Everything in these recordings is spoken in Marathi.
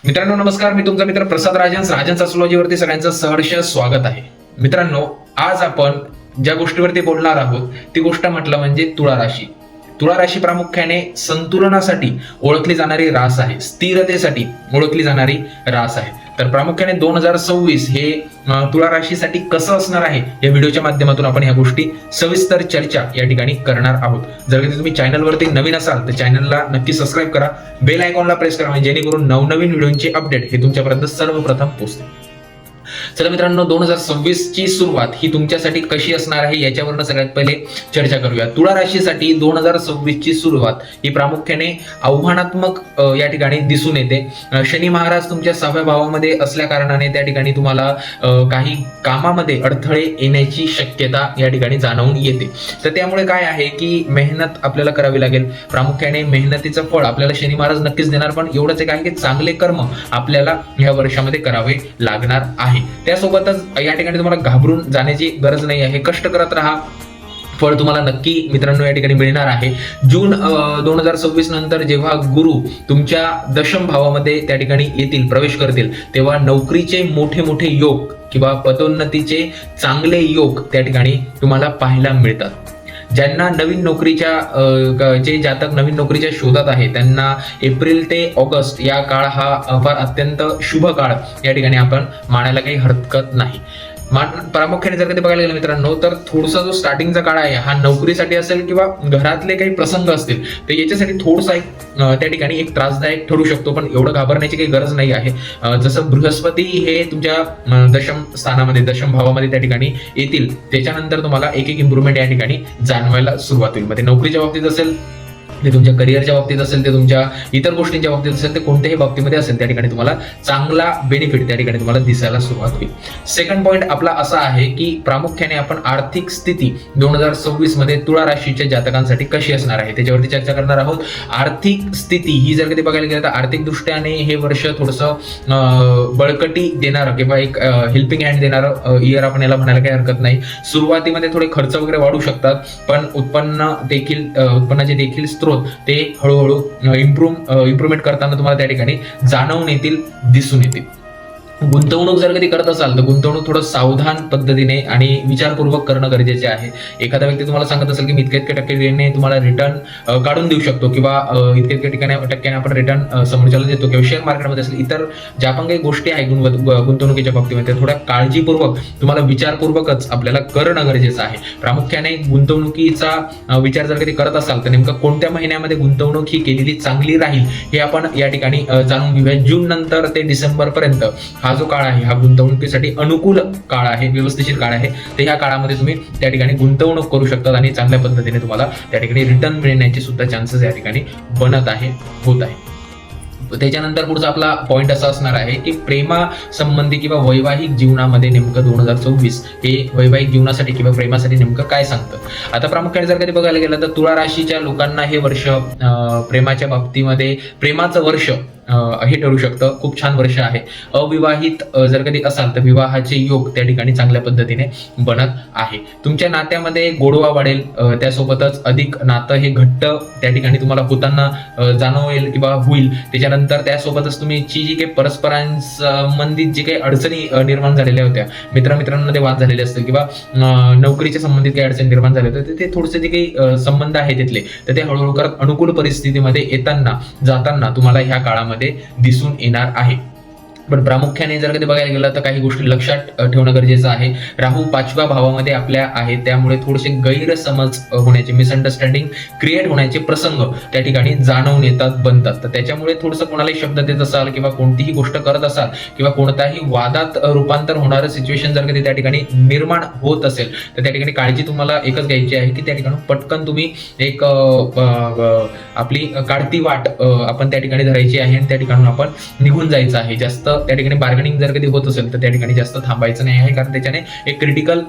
मित्रांनो नमस्कार, मी तुमचा मित्र प्रसाद राजन ॲस्ट्रॉलॉजीवरती सगळ्यांचं सहर्ष स्वागत आहे. मित्रांनो, आज आपण ज्या गोष्टीवरती बोलणार आहोत ती गोष्ट म्हटलं म्हणजे तुळा राशी. तुळा राशी प्रामुख्याने संतुलनासाठी ओळखली जाणारी रास आहे, स्थिरतेसाठी ओळखली जाणारी रास आहे. तर प्रामुख्याने 2026 हे तुळा राशीसाठी कसं असणार आहे या व्हिडिओच्या माध्यमातून आपण ह्या गोष्टी सविस्तर चर्चा या ठिकाणी करणार आहोत. जर कधी तुम्ही चॅनलवरती नवीन असाल तर चॅनलला नक्की सबस्क्राईब करा, बेल आयकॉनला प्रेस करा, म्हणजे जेणेकरून नवनवीन व्हिडिओचे अपडेट हे तुमच्यापर्यंत सर्वप्रथम पोहोचतील. चला मित्रांनो, 2026 ची सुरुवात ही तुमच्यासाठी कशी असणार आहे याच्यावरनं सगळ्यात पहिले चर्चा करूया. तुळा राशीसाठी 2026 ची सुरुवात ही प्रामुख्याने आव्हानात्मक या ठिकाणी दिसून येते. शनी महाराज तुमच्या 6व्या भावामध्ये असल्या कारणाने त्या ठिकाणी तुम्हाला काही कामामध्ये अडथळे येण्याची शक्यता या ठिकाणी जाणवून येते. तर त्यामुळे काय आहे की मेहनत आपल्याला करावी लागेल. प्रामुख्याने मेहनतीचं फळ आपल्याला शनी महाराज नक्कीच देणार, पण एवढंच एक आहे की चांगले कर्म आपल्याला ह्या वर्षामध्ये करावे लागणार आहे. त्यासोबतच या ठिकाणी तुम्हाला घाबरून जाण्याची गरज नाही आहे. कष्ट करत राहा, फळ तुम्हाला नक्की मित्रांनो या ठिकाणी मिळणार आहे. जून 2026 नंतर जेव्हा गुरु तुमच्या दशम भावामध्ये त्या ठिकाणी येतील, प्रवेश करतील, तेव्हा नोकरीचे मोठे मोठे योग किंवा पदोन्नतीचे चांगले योग त्या ठिकाणी तुम्हाला पाहायला मिळतात. ज्यांना नवीन नोकरीच्या जे जातक नवीन नोकरीच्या शोधात आहे त्यांना एप्रिल ते ऑगस्ट या काळ हा फार अत्यंत शुभ काळ या ठिकाणी आपण मानायला काही हरकत नाही. प्रामुख्याने जर कधी बघायला गेलं मित्रांनो, तर थोडासा जो स्टार्टिंगचा काळ आहे हा नोकरीसाठी असेल किंवा घरातले काही प्रसंग असतील तर याच्यासाठी थोडासा एक त्या ठिकाणी एक त्रासदायक ठरू शकतो, पण एवढं घाबरण्याची काही गरज नाही आहे. जसं बृहस्पती हे तुमच्या दशम स्थानामध्ये दशम भावामध्ये त्या ठिकाणी येतील, त्याच्यानंतर तुम्हाला एक इम्प्रुव्हमेंट या ठिकाणी जाणवायला सुरुवात होईल. मग ते नोकरीच्या बाबतीत असेल, ते तुमच्या करिअरच्या बाबतीत असेल, ते तुमच्या इतर गोष्टींच्या बाबतीत असेल, ते कोणत्याही बाबतीमध्ये असेल त्या ठिकाणी तुम्हाला चांगला बेनिफिट त्या ठिकाणी तुम्हाला दिसायला सुरुवात होईल. सेकंड पॉईंट आपला असा आहे की प्रामुख्याने आपण आर्थिक स्थिती 2026 मध्ये तुळा राशीच्या जातकांसाठी कशी असणार आहे त्याच्यावरती चर्चा करणार आहोत. आर्थिक स्थिती ही जर कधी बघायला गेलं तर आर्थिक दृष्ट्याने हे वर्ष थोडंसं बळकटी देणारं किंवा एक हेल्पिंग हँड देणारं इयर आपण याला म्हणायला काही हरकत नाही. सुरुवातीमध्ये थोडे खर्च वगैरे वाढू शकतात, पण उत्पन्नाचे देखील स्त्रोत ते हळूहळू इम्प्रुव्हमेंट करताना तुम्हाला त्या ठिकाणी जाणवून येतील, दिसून येतील. गुंतवणूक जर कधी करत असाल तर गुंतवणूक थोडं सावधान पद्धतीने आणि विचारपूर्वक करणं गरजेचे आहे. एखादा व्यक्ती तुम्हाला सांगत असेल की मी इतक्या टक्क्याने तुम्हाला रिटर्न काढून देऊ शकतो किंवा इतक्या टक्क्याने आपण रिटर्न समोरच्याला देतो, किंवा शेअर मार्केटमध्ये असेल, इतर ज्या पण काही गोष्टी आहेत गुंतवणुकीच्या बाबतीमध्ये थोड्या काळजीपूर्वक तुम्हाला विचारपूर्वकच आपल्याला करणं गरजेचं आहे. प्रामुख्याने गुंतवणुकीचा विचार जर कधी करत असाल तर नेमकं कोणत्या महिन्यामध्ये गुंतवणूक ही केलेली चांगली राहील हे आपण या ठिकाणी जाणून घेऊया. जून नंतर ते डिसेंबर पर्यंत हा जो काळ आहे हा गुंतवणुकीसाठी अनुकूल काळ आहे, व्यवस्थित काळ आहे. तर ह्या काळामध्ये तुम्ही त्या ठिकाणी गुंतवणूक करू शकतात आणि चांगल्या पद्धतीने तुम्हाला त्या ठिकाणी रिटर्न मिळण्याचे सुद्धा चान्सेस या ठिकाणी बनत आहे, होत आहे. त्याच्यानंतर पुढचा आपला पॉईंट असा असणार आहे की प्रेमासंबंधी किंवा वैवाहिक जीवनामध्ये नेमकं 2026 हे वैवाहिक जीवनासाठी किंवा प्रेमासाठी नेमकं काय सांगतं. आता प्रामुख्याने जर कधी बघायला गेलं तर तुळा राशीच्या लोकांना हे वर्ष प्रेमाच्या बाबतीमध्ये प्रेमाचं वर्ष हे ठरू शकतं. खूप छान वर्ष आहे. अविवाहित जर कधी असाल तर विवाहाचे योग त्या ठिकाणी चांगल्या पद्धतीने बनत आहे. तुमच्या नात्यामध्ये गोडवा वाढेल, त्यासोबतच अधिक नातं हे घट्ट त्या ठिकाणी तुम्हाला होताना जाणवेल किंवा होईल. त्याच्यानंतर त्यासोबतच तुमची जी काही परस्परांसंबंधित जी काही अडचणी निर्माण झालेल्या होत्या, मित्रांमध्ये वाद झालेले असतील किंवा नोकरीच्या संबंधित काही अडचणी निर्माण झाल्या होत्या, ते थोडेसे जे काही संबंध आहेत तिथले तर ते हळूहळू करत अनुकूल परिस्थितीमध्ये येताना जाताना तुम्हाला ह्या काळामध्ये दिसून येणार आहे. पण प्रामुख्याने जर कधी बघायला गेलं तर काही गोष्टी लक्षात ठेवणं गरजेचं आहे. राहू 5व्या भावामध्ये आपल्या आहे, त्यामुळे थोडेसे गैरसमज होण्याचे, मिसअंडरस्टँडिंग क्रिएट होण्याचे प्रसंग त्या ठिकाणी जाणवून येतात, बनतात. तर त्याच्यामुळे थोडंसं कोणालाही शब्द देत असाल किंवा कोणतीही गोष्ट करत असाल किंवा कोणताही वादात रूपांतर होणारं सिच्युएशन जर कधी त्या ठिकाणी निर्माण होत असेल तर त्या ठिकाणी काळजी तुम्हाला एकच घ्यायची आहे की त्या ठिकाणी पटकन तुम्ही एक आपली काढती वाट आपण त्या ठिकाणी धरायची आहे आणि त्या ठिकाणून आपण निघून जायचं आहे. जास्त त्या ठिकाणी बार्गेनिंग जर कधी होत असेल तर त्या ठिकाणी जास्त थांबायचं नाही आहे, कारण त्याच्याने एक क्रिटिकल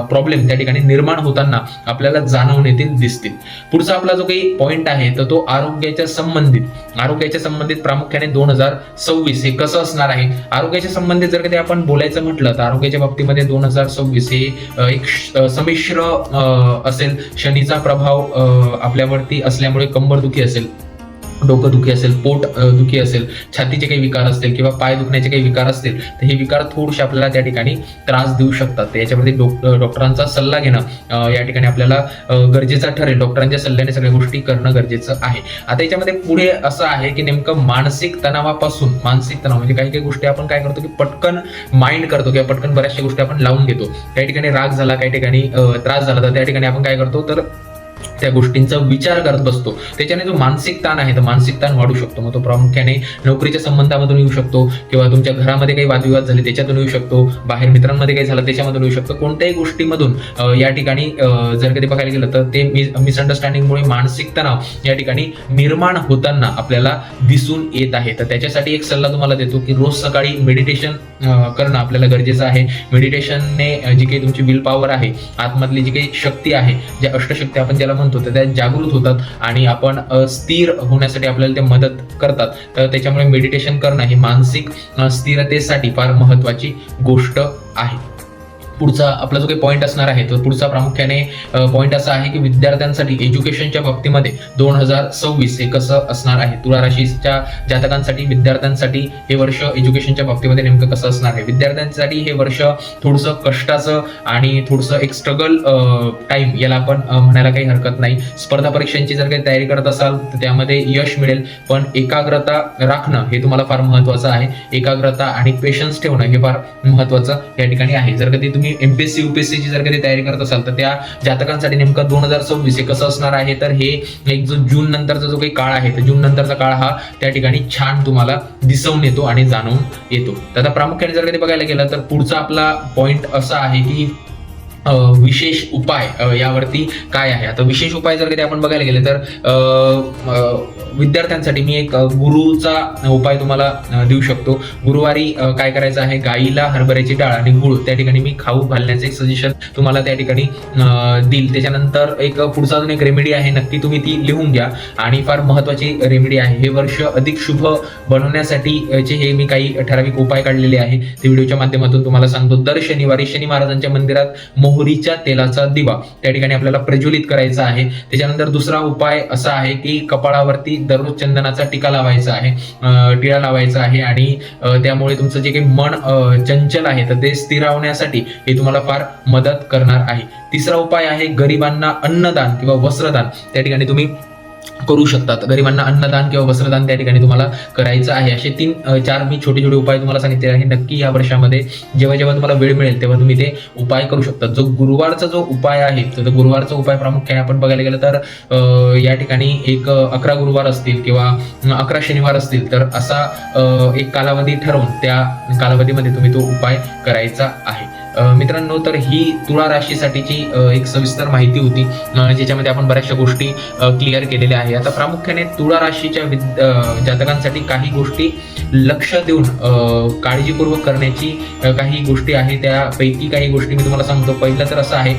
प्रॉब्लेम त्या ठिकाणी निर्माण होताना आपल्याला जाणवून येतील, दिसतील. पुढचा आपला जो काही पॉईंट आहे तर तो आरोग्याच्या संबंधित प्रामुख्याने 2026 हे कसं असणार आहे. आरोग्याच्या संबंधित जर कधी आपण बोलायचं म्हटलं तर आरोग्याच्या बाबतीमध्ये 2026 हे एक संमिश्र असेल. शनीचा प्रभाव आपल्यावरती असल्यामुळे कंबरदुखी असेल, डोकं दुखी असेल, पोट दुखी असेल, छातीचे काही विकार असतील किंवा पाय दुखण्याचे काही विकार असतील, तर हे विकार थोडेसे आपल्याला त्या ठिकाणी त्रास देऊ शकतात. तर याच्यामध्ये डॉक्टरांचा सल्ला घेणं या ठिकाणी आपल्याला गरजेचं ठरेल. डॉक्टरांच्या सल्ल्याने सगळ्या गोष्टी करणं गरजेचं आहे. आता याच्यामध्ये पुढे असं आहे की नेमकं मानसिक तणावापासून, मानसिक तणाव म्हणजे काही काही गोष्टी आपण काय करतो की पटकन माइंड करतो किंवा पटकन बऱ्याचशा गोष्टी आपण लावून घेतो. काही ठिकाणी राग झाला, काही ठिकाणी त्रास झाला, तर त्या ठिकाणी आपण काय करतो तर त्या गोष्टींचा विचार करत बसतो. त्याच्याने जो मानसिक ताण आहे, तर मानसिक ताण वाढू शकतो. मग तो प्रामुख्याने नोकरीच्या संबंधामधून येऊ शकतो किंवा तुमच्या घरामध्ये काही वादविवाद झाले त्याच्यातून येऊ शकतो, बाहेर मित्रांमध्ये काही झालं त्याच्यामधून येऊ शकतो. कोणत्याही गोष्टीमधून या ठिकाणी जर कधी बघायला गेलं तर ते मिसअंडरस्टँडिंगमुळे मानसिक तणाव या ठिकाणी निर्माण होताना आपल्याला दिसून येत आहे. तर त्याच्यासाठी एक सल्ला तुम्हाला देतो की रोज सकाळी मेडिटेशन करणं आपल्याला गरजेचं आहे. मेडिटेशनने जी काही तुमची विल पॉवर आहे, आतमधली जी काही शक्ती आहे, ज्या अष्टशक्ती आपण ज्याला म्हणतो, तर त्या जागृत होतात आणि आपण स्थिर होण्यासाठी आपल्याला ते मदत करतात. तर त्याच्यामुळे मेडिटेशन करणं ही मानसिक स्थिरतेसाठी फार महत्वाची गोष्ट आहे. पुढचा आपला जो काही पॉईंट असणार आहे, तो पुढचा प्रामुख्याने पॉईंट असा आहे की विद्यार्थ्यांसाठी एज्युकेशनच्या बाबतीमध्ये 2026 हे कसं असणार आहे. तुला राशीच्या जातकांसाठी, विद्यार्थ्यांसाठी हे वर्ष एज्युकेशनच्या बाबतीमध्ये नेमकं कसं असणार आहे. विद्यार्थ्यांसाठी हे वर्ष थोडंसं कष्टाचं आणि थोडंसं एक स्ट्रगल टाइम याला आपण म्हणायला काही हरकत नाही. स्पर्धा परीक्षांची जर काही तयारी करत असाल तर त्यामध्ये यश मिळेल, पण एकाग्रता राखणं हे तुम्हाला फार महत्वाचं आहे. एकाग्रता आणि पेशन्स ठेवणं हे फार महत्वाचं या ठिकाणी आहे. जर कधी तुम्ही एमपीएससी यूपीएससीची जर कधी तयारी करत असाल तर त्या जातकांसाठी नेमकं 2026 हे कसं असणार आहे. तर हे एक जो जून नंतरचा जो काही काळ आहे, तर जून नंतरचा काळ हा त्या ठिकाणी छान तुम्हाला दिसून येतो आणि जाणून येतो. तर आता प्रामुख्याने जर कधी बघायला गेलं तर पुढचा आपला पॉइंट असा आहे की विशेष उपाय यावरती काय आहे. आता विशेष उपाय जर कधी आपण बघायला गेले तर विद्यार्थ्यांसाठी मी एक गुरुचा उपाय तुम्हाला देऊ शकतो. गुरुवारी काय करायचं आहे, गाईला हरभऱ्याची डाळ आणि गुळ त्या ठिकाणी मी खाऊ घालण्याचं एक सजेशन तुम्हाला त्या ठिकाणी देईल. त्याच्यानंतर एक पुढचा अजून एक रेमेडी आहे, नक्की तुम्ही ती लिहून घ्या आणि फार महत्वाची रेमेडी आहे. हे वर्ष अधिक शुभ बनवण्यासाठी हे मी काही ठराविक उपाय काढलेले आहे, ते व्हिडिओच्या माध्यमातून तुम्हाला सांगतो. दर शनिवारी शनी महाराजांच्या मंदिरात मोहरीच्या तेलाचा दिवा त्या ठिकाणी आपल्याला प्रज्वलित करायचा आहे. त्याच्यानंतर दुसरा उपाय असा आहे की कपाळावरती दररोज चंदनाचा टिका लावायचा आहे, टिळा लावायचा आहे आणि त्यामुळे तुमचं जे काही मन चंचल आहे तर ते स्थिरावण्यासाठी हे तुम्हाला फार मदत करणार आहे. तिसरा उपाय आहे गरिबांना अन्नदान किंवा वस्त्रदान त्या ठिकाणी तुम्ही करू शकतात. गरिबांना अन्नदान किंवा वस्त्रदान त्या ठिकाणी तुम्हाला करायचं आहे. असे 3-4 मी छोटे छोटे उपाय तुम्हाला सांगितले आहे. नक्की या वर्षामध्ये जेव्हा जेव्हा तुम्हाला वेळ मिळेल तेव्हा तुम्ही ते उपाय करू शकता. जो गुरुवारचा जो उपाय आहे, तर गुरुवारचा उपाय प्रामुख्याने आपण बघायला गेलं तर या ठिकाणी एक 11 गुरुवार असतील किंवा 11 शनिवार असतील, तर असा एक कालावधी ठरवून त्या कालावधीमध्ये तुम्ही तो उपाय करायचा आहे. मित्रांनो, तर ही तुळा राशीसाठीची एक सविस्तर माहिती होती, ज्याच्यामध्ये आपण बऱ्याचशा गोष्टी क्लिअर केलेल्या आहे. आता प्रामुख्याने तुळा राशीच्या जातकांसाठी काही गोष्टी लक्ष देऊन काळजीपूर्वक करण्याची काही गोष्टी आहे. त्यापैकी काही गोष्टी मी तुम्हाला सांगतो. पहिलं तर असं आहे,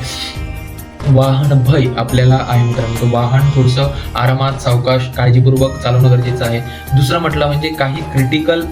वाहन भय आपल्याला आहे मित्रांनो. वाहन थोडंसं आरामात, सावकाश, काळजीपूर्वक चालवणं गरजेचं आहे. दुसरं म्हटलं म्हणजे काही क्रिटिकल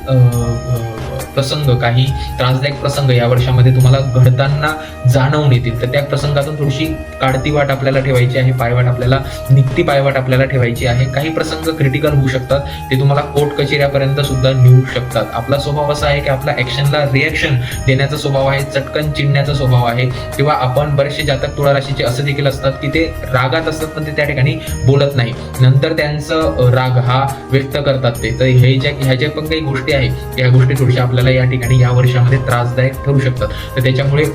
प्रसंग, काही त्रासदायक प्रसंग या वर्षामध्ये तुम्हाला घडताना जाणवून येतील, तर त्या प्रसंगातून थोडीशी काढती वाट आपल्याला ठेवायची आहे, पायवाट आपल्याला निघती पायवाट आपल्याला ठेवायची आहे. काही प्रसंग क्रिटिकल होऊ शकतात, ते तुम्हाला कोर्ट कचेऱ्यापर्यंत सुद्धा नेऊ शकतात. आपला स्वभाव असा आहे की आपला ऍक्शनला रिॲक्शन देण्याचा स्वभाव आहे, चटकन चिडण्याचा स्वभाव आहे. किंवा आपण बरेचसे जातक तुळा राशीचे असे देखील असतात की ते रागात असतात पण ते त्या ठिकाणी बोलत नाही, नंतर त्यांचं राग हा व्यक्त करतात ते. तर ह्या ज्या पण काही गोष्टी आहेत, या गोष्टी थोड्याशा आपल्याला या ठिकाणी या वर्षामध्ये त्रासदायक ठरू शकतात. तर त्याच्यामुळे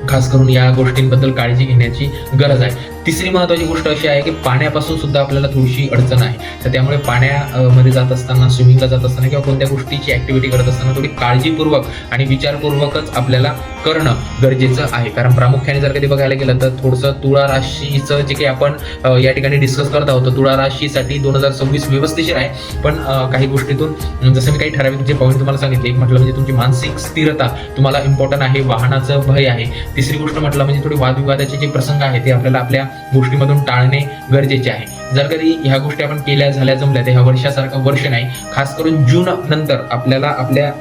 खास करून या गोष्टींबद्दल काळजी घेण्याची गरज आहे. तिसरी महत्वाची गोष्ट अशी आहे की पाण्यापासून सुद्धा आपल्याला थोडीशी अडचण आहे. तर त्यामुळे पाण्यामध्ये जात असताना, स्विमिंगला जात असताना किंवा कोणत्या गोष्टीची ऍक्टिव्हिटी करत असताना थोडी काळजीपूर्वक आणि विचारपूर्वकच आपल्याला करणं गरजेचं आहे. कारण प्रामुख्याने जर कधी बघायला गेलं तर थोडंसं तुळा राशीचं जे काही आपण या ठिकाणी डिस्कस करत आहोत, तुळा राशीसाठी 2026 व्यवस्थिशीर आहे. पण काही गोष्टीतून जसं मी काही ठराविक जे पॉईंट तुम्हाला सांगितले, एक म्हटलं म्हणजे तुमची मानसिक स्थिरता तुम्हाला इम्पॉर्टंट आहे, वाहनाचं भय आहे. तिसरी गोष्ट म्हटलं म्हणजे थोडी वादविवादाचे जे प्रसंग आहे ते आपल्याला आपल्या गोष्टीमधून टाळणे गरजेचे आहे. जर कधी ह्या गोष्टी आपण केल्या, झाल्या, जमल्या, तर ह्या वर्षासारखं वर्ष नाही. खास करून जून नंतर आपल्याला आपल्या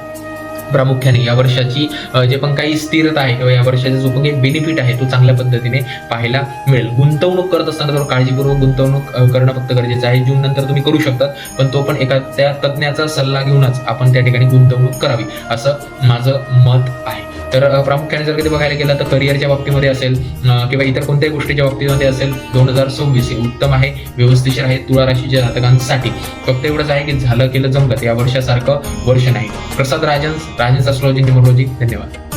प्रामुख्याने या वर्षाची जे पण काही स्थिरता आहे किंवा या वर्षाचा जो पण काही बेनिफिट आहे तो चांगल्या पद्धतीने पाहायला मिळेल. गुंतवणूक करत असताना तर काळजीपूर्वक गुंतवणूक करणं फक्त गरजेचं आहे. जून नंतर तुम्ही करू शकता, पण तो पण एखाद्या तज्ञाचा सल्ला घेऊनच आपण त्या ठिकाणी गुंतवणूक करावी असं माझं मत आहे. तर प्रामुख्याने जर कधी बघायला गेलं तर करिअरच्या बाबतीमध्ये असेल किंवा इतर कोणत्याही गोष्टीच्या बाबतीमध्ये असेल 2026 हे उत्तम आहे, व्यवस्थिशीर आहे तुळा राशीच्या जातकांसाठी. फक्त एवढंच आहे की झालं केलं जमलं, या वर्षासारखं वर्ष नाही. प्रसाद राजन ॲस्ट्रॉलॉजी न्यूमरोलॉजी. धन्यवाद.